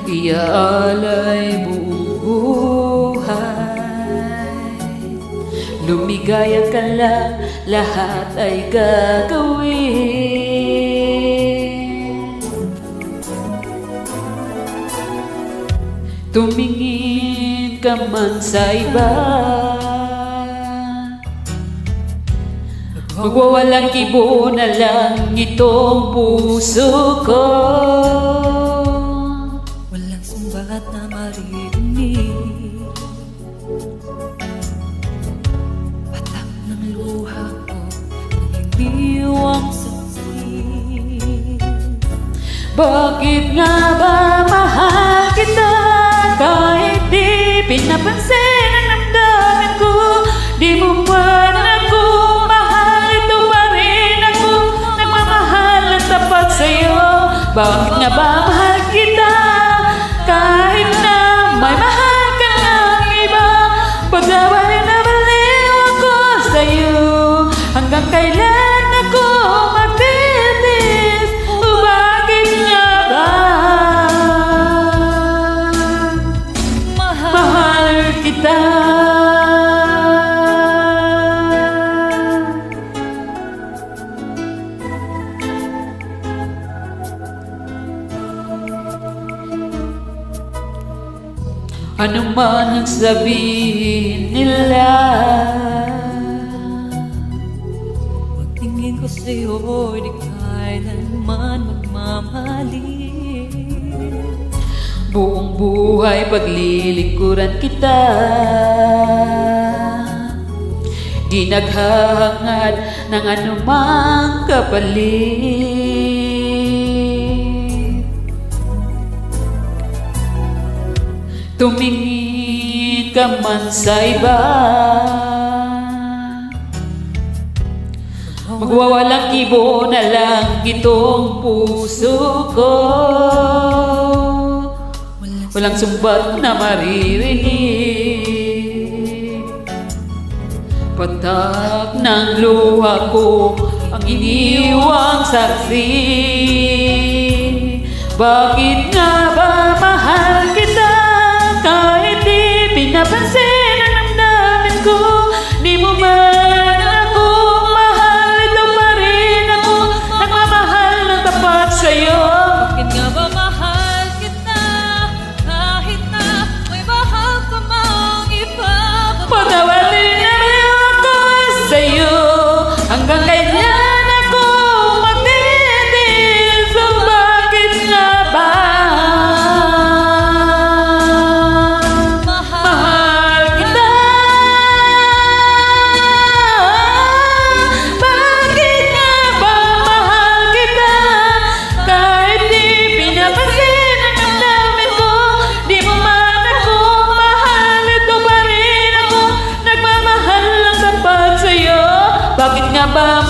iaalay buong buhay. Lumigaya ka lang, lahat ay gagawin. Tumingin ka man sa iba, magwawalang kibo na lang itong puso ko. Walang sumbat na maririnig, patak ng luha ko, naniniwang saksi. Bakit nga ba mahal kita, kahit di pinapansin ang damdamin ko? Di mo man ako mahal, ito pa rin ako nagmamahal ng tapat sa'yo. Bakit nga ba mahal kita, kahit na may mahal ka ng iba? Pagdawalin na baliw ako sa'yo, hanggang kailan ako magtitis? O bakit nga ba mahal kita? Ano man ang sabihin nila, pagtingin ko sa'yo, di kailanman magmamali. buong buhay paglilingkuran kita, di naghahangad ng anumang kapalit. Tumingin ka man sa iba, magwawalang kibo na lang itong puso ko. Walang sumbat na maririnig, patak ng luha ko ang iniwang saksi. Bakit nga ba mahal kita, kahit di pinapansin ang damdamin ko? Di mo man ako mahal, ito pa rin ako nagmamahal ng tapat sa'yo. Bakit nga ba mahal kita, kahit na may mahal ka mang iba? Patawalin na ako sa'yo, hanggang kailan ako magtitis? So bakit nga ba mahal kita? Bakit nga ba mahal kita, kahit di pinapansin ang damdamin ko? Di mo man ako mahal, ito pa rin ako nagmamahal ng tapat sa'yo. Bakit nga ba